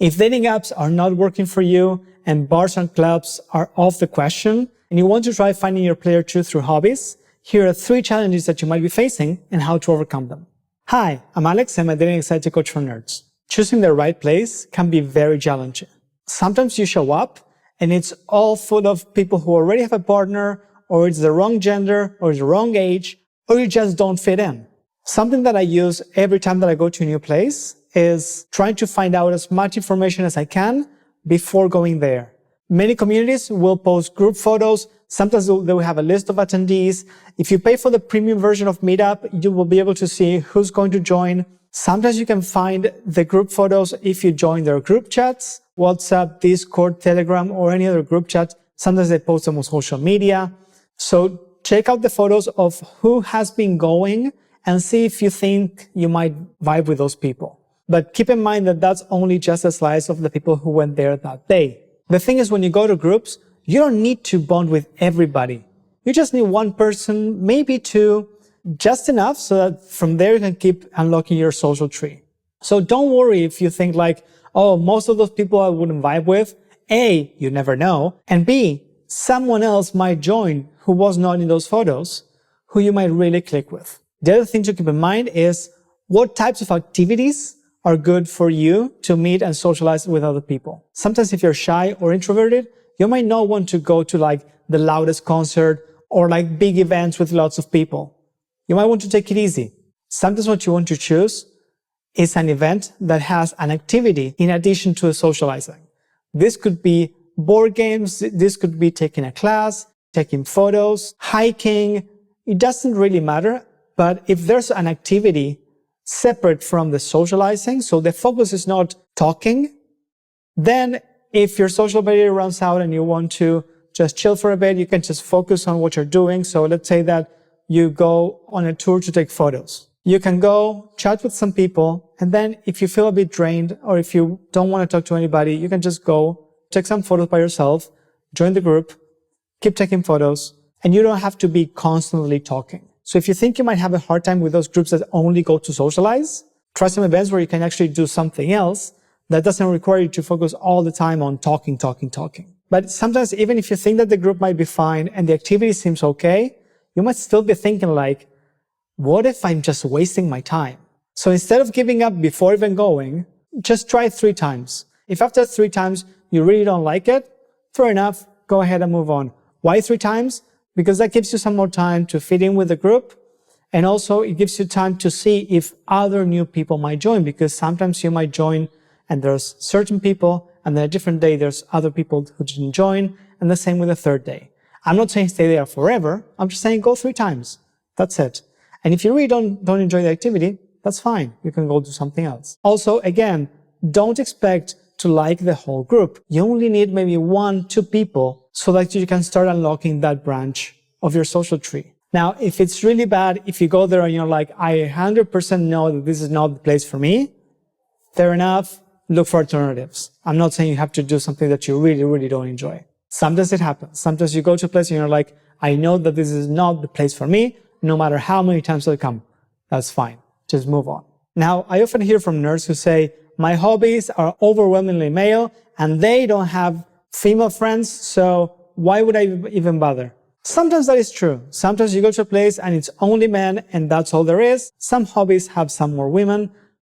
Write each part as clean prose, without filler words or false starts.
If dating apps are not working for you and bars and clubs are off the question, and you want to try finding your player 2 through hobbies, here are 3 challenges that you might be facing and how to overcome them. Hi, I'm Alex. I'm a dating anxiety coach for nerds. Choosing the right place can be very challenging. Sometimes you show up and it's all full of people who already have a partner, or it's the wrong gender, or it's the wrong age, or you just don't fit in. Something that I use every time that I go to a new place is trying to find out as much information as I can before going there. Many communities will post group photos. Sometimes they will have a list of attendees. If you pay for the premium version of Meetup, you will be able to see who's going to join. Sometimes you can find the group photos if you join their group chats, WhatsApp, Discord, Telegram, or any other group chat. Sometimes they post them on social media. So check out the photos of who has been going and see if you think you might vibe with those people. But keep in mind that that's only just a slice of the people who went there that day. The thing is, when you go to groups, you don't need to bond with everybody. You just need one person, maybe 2, just enough so that from there you can keep unlocking your social tree. So don't worry if you think like, oh, most of those people I wouldn't vibe with. A, you never know. And B, someone else might join who was not in those photos, who you might really click with. The other thing to keep in mind is what types of activities are good for you to meet and socialize with other people. Sometimes if you're shy or introverted, you might not want to go to like the loudest concert or like big events with lots of people. You might want to take it easy. Sometimes what you want to choose is an event that has an activity in addition to socializing. This could be board games, this could be taking a class, taking photos, hiking. It doesn't really matter, but if there's an activity separate from the socializing, so the focus is not talking, then if your social battery runs out and you want to just chill for a bit, you can just focus on what you're doing. So let's say that you go on a tour to take photos. You can go chat with some people, and then if you feel a bit drained or if you don't want to talk to anybody, you can just go take some photos by yourself, join the group, keep taking photos, and you don't have to be constantly talking. So if you think you might have a hard time with those groups that only go to socialize, try some events where you can actually do something else that doesn't require you to focus all the time on talking. But sometimes even if you think that the group might be fine and the activity seems okay, you might still be thinking like, what if I'm just wasting my time? So instead of giving up before even going, just try 3 times. If after 3 times you really don't like it, fair enough, go ahead and move on. Why 3 times? Because that gives you some more time to fit in with the group. And also it gives you time to see if other new people might join, because sometimes you might join and there's certain people, and then a different day there's other people who didn't join, and the same with the 3rd day. I'm not saying stay there forever. I'm just saying go 3 times. That's it. And if you really don't enjoy the activity, that's fine. You can go do something else. Also, again, don't expect to like the whole group. You only need maybe 1, 2 people so that you can start unlocking that branch of your social tree. Now, if it's really bad, if you go there and you're like, I 100% know that this is not the place for me, fair enough, look for alternatives. I'm not saying you have to do something that you really, really don't enjoy. Sometimes it happens. Sometimes you go to a place and you're like, I know that this is not the place for me, no matter how many times I come. That's fine. Just move on. Now, I often hear from nerds who say, my hobbies are overwhelmingly male and they don't have female friends, so why would I even bother? Sometimes that is true. Sometimes you go to a place and it's only men and that's all there is. Some hobbies have some more women,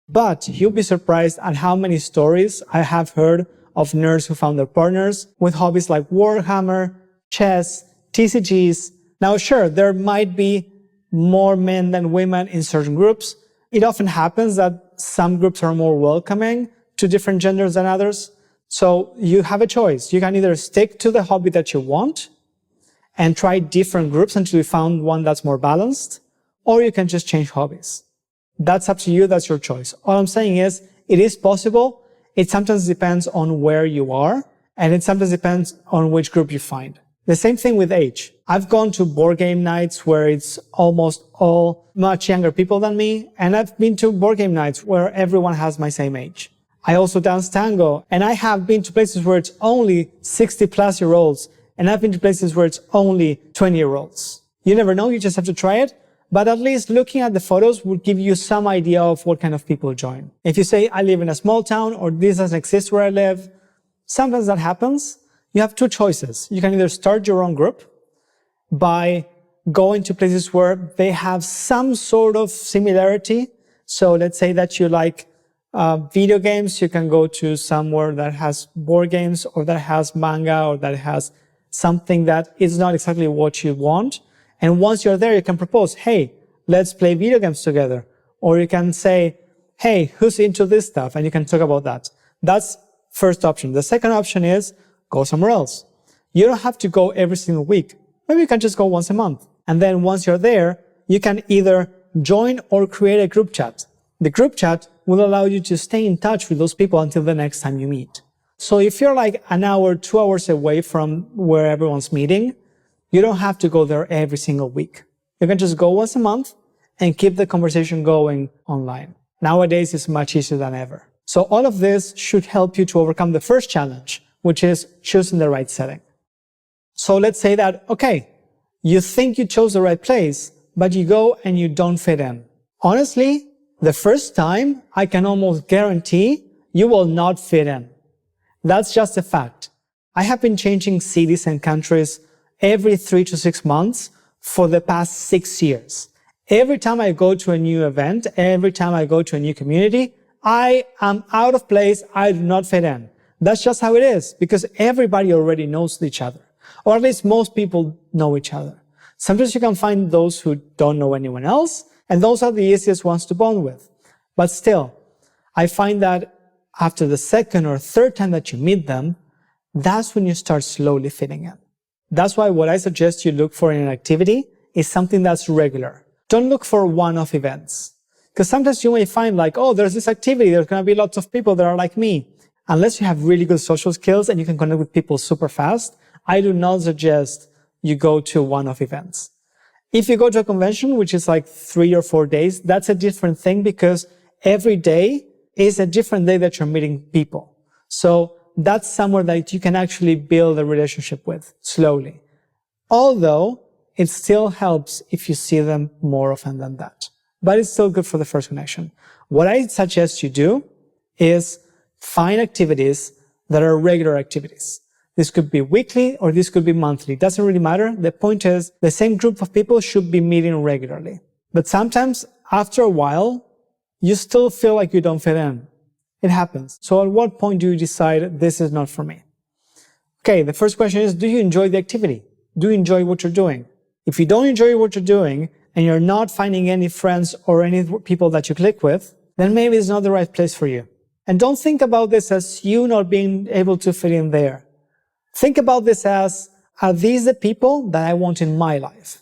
but you'll be surprised at how many stories I have heard of nerds who found their partners with hobbies like Warhammer, chess, TCGs. Now, sure, there might be more men than women in certain groups. It often happens that some groups are more welcoming to different genders than others. So you have a choice. You can either stick to the hobby that you want and try different groups until you found one that's more balanced, or you can just change hobbies. That's up to you. That's your choice. All I'm saying is it is possible. It sometimes depends on where you are, and it sometimes depends on which group you find. The same thing with age. I've gone to board game nights where it's almost all much younger people than me, and I've been to board game nights where everyone has my same age. I also dance tango, and I have been to places where it's only 60-plus-year-olds, and I've been to places where it's only 20-year-olds. You never know, you just have to try it. but at least looking at the photos would give you some idea of what kind of people join. If you say, I live in a small town, or this doesn't exist where I live, sometimes that happens. You have two choices. You can either start your own group by going to places where they have some sort of similarity. So let's say that you like video games, you can go to somewhere that has board games, or that has manga, or that has something that is not exactly what you want. And once you're there, you can propose, hey, let's play video games together. Or you can say, hey, who's into this stuff? And you can talk about that. That's first option. The second option is go somewhere else. You don't have to go every single week. Maybe you can just go once a month. And then once you're there, you can either join or create a group chat. The group chat will allow you to stay in touch with those people until the next time you meet. So if you're like an hour, 2 hours away from where everyone's meeting, you don't have to go there every single week. You can just go once a month and keep the conversation going online. Nowadays, it's much easier than ever. So all of this should help you to overcome the first challenge, which is choosing the right setting. So let's say that, okay, you think you chose the right place, but you go and you don't fit in. Honestly, the first time, I can almost guarantee you will not fit in. That's just a fact. I have been changing cities and countries every 3 to 6 months for the past 6 years. Every time I go to a new event, every time I go to a new community, I am out of place, I do not fit in. That's just how it is, because everybody already knows each other. Or at least most people know each other. Sometimes you can find those who don't know anyone else, and those are the easiest ones to bond with. But still, I find that after the second or third time that you meet them, that's when you start slowly fitting in. That's why what I suggest you look for in an activity is something that's regular. Don't look for one-off events. Because sometimes you may find like, oh, there's this activity, there's going to be lots of people that are like me. Unless you have really good social skills and you can connect with people super fast, I do not suggest you go to one-off events. If you go to a convention, which is like 3 or 4 days, that's a different thing because every day is a different day that you're meeting people. So that's somewhere that you can actually build a relationship with slowly. Although it still helps if you see them more often than that. But it's still good for the first connection. What I suggest you do is find activities that are regular activities. This could be weekly or this could be monthly. It doesn't really matter. The point is the same group of people should be meeting regularly. But sometimes after a while, you still feel like you don't fit in. It happens. So at what point do you decide this is not for me? Okay, the first question is, do you enjoy the activity? Do you enjoy what you're doing? If you don't enjoy what you're doing and you're not finding any friends or any people that you click with, then maybe it's not the right place for you. And don't think about this as you not being able to fit in there. Think about this as, are these the people that I want in my life?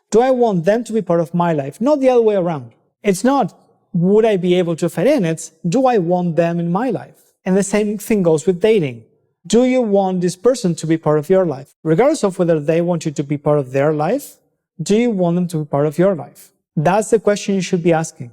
Do I want them to be part of my life? Not the other way around. It's not, would I be able to fit in? It's, do I want them in my life? And the same thing goes with dating. Do you want this person to be part of your life? Regardless of whether they want you to be part of their life, do you want them to be part of your life? That's the question you should be asking.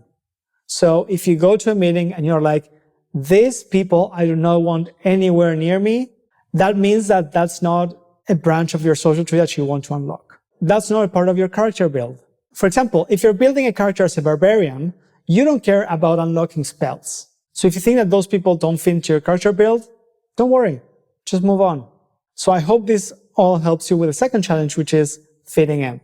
So if you go to a meeting and you're like, these people I do not want anywhere near me, that means that that's not a branch of your social tree that you want to unlock. That's not a part of your character build. For example, if you're building a character as a barbarian, you don't care about unlocking spells. So if you think that those people don't fit into your character build, don't worry. Just move on. So I hope this all helps you with the second challenge, which is fitting in.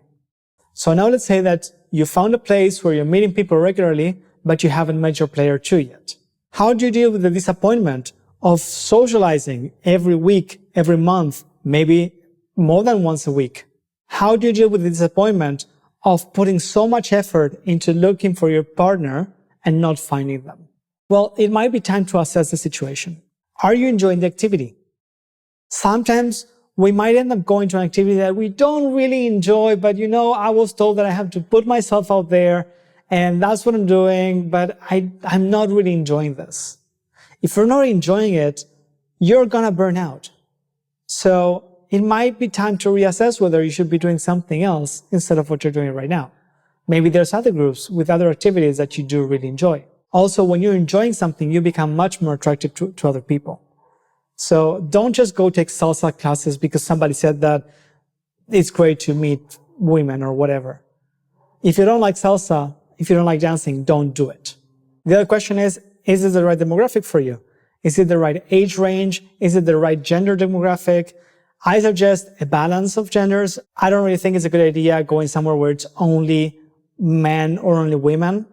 So now let's say that you found a place where you're meeting people regularly, but you haven't met your player 2 yet. How do you deal with the disappointment of socializing every week, every month, maybe more than once a week? How do you deal with the disappointment of putting so much effort into looking for your partner and not finding them? Well, it might be time to assess the situation. Are you enjoying the activity? Sometimes we might end up going to an activity that we don't really enjoy, but I was told that I have to put myself out there and that's what I'm doing, but I'm not really enjoying this. If you're not enjoying it, you're gonna burn out. So it might be time to reassess whether you should be doing something else instead of what you're doing right now. Maybe there's other groups with other activities that you do really enjoy. Also, when you're enjoying something, you become much more attractive to other people. So don't just go take salsa classes because somebody said that it's great to meet women or whatever. If you don't like salsa, if you don't like dancing, don't do it. The other question is it the right demographic for you? Is it the right age range? Is it the right gender demographic? I suggest a balance of genders. I don't really think it's a good idea going somewhere where it's only men or only women,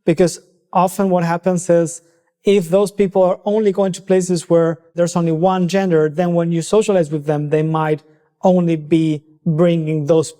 because often what happens is if those people are only going to places where there's only one gender, then when you socialize with them, they might only be bringing those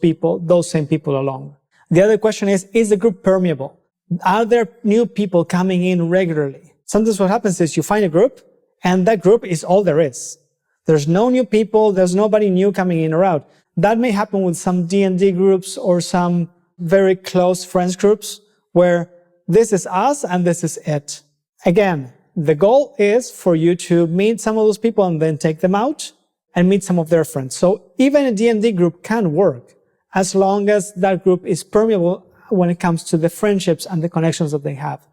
same people along. The other question is the group permeable? Are there new people coming in regularly? Sometimes what happens is you find a group and that group is all there is. There's no new people. There's nobody new coming in or out. That may happen with some D&D groups or some very close friends groups where this is us and this is it. Again, the goal is for you to meet some of those people and then take them out and meet some of their friends. So even a D&D group can work as long as that group is permeable when it comes to the friendships and the connections that they have.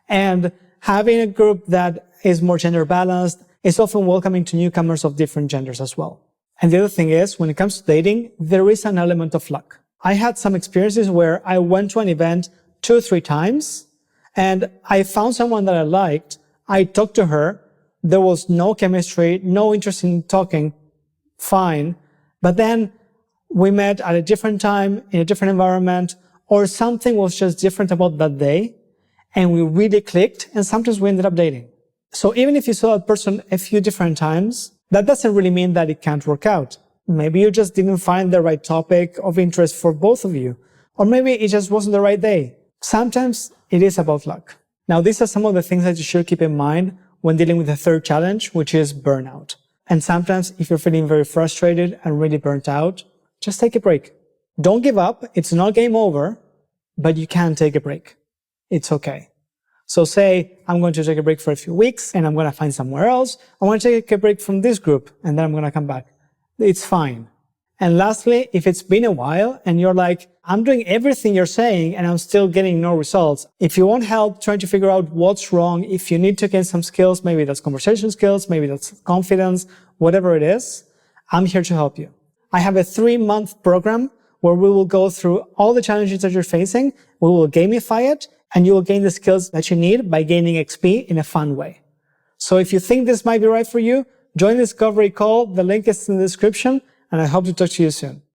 And having a group that is more gender balanced is often welcoming to newcomers of different genders as well. And the other thing is, when it comes to dating, there is an element of luck. I had some experiences where I went to an event 2 or 3 times and I found someone that I liked. I talked to her. There was no chemistry, no interest in talking. Fine. But then we met at a different time, in a different environment, or something was just different about that day. And we really clicked, and sometimes we ended up dating. So even if you saw that person a few different times, that doesn't really mean that it can't work out. Maybe you just didn't find the right topic of interest for both of you. Or maybe it just wasn't the right day. Sometimes it is about luck. Now, these are some of the things that you should keep in mind when dealing with the third challenge, which is burnout. And sometimes if you're feeling very frustrated and really burnt out, just take a break. Don't give up. It's not game over, but you can take a break. It's okay. So say, I'm going to take a break for a few weeks and I'm going to find somewhere else. I want to take a break from this group and then I'm going to come back. It's fine. And lastly, if it's been a while and you're like, I'm doing everything you're saying and I'm still getting no results. If you want help trying to figure out what's wrong, if you need to gain some skills, maybe that's conversation skills, maybe that's confidence, whatever it is, I'm here to help you. I have a 3-month program where we will go through all the challenges that you're facing. We will gamify it and you will gain the skills that you need by gaining XP in a fun way. So if you think this might be right for you, join the discovery call. The link is in the description and I hope to talk to you soon.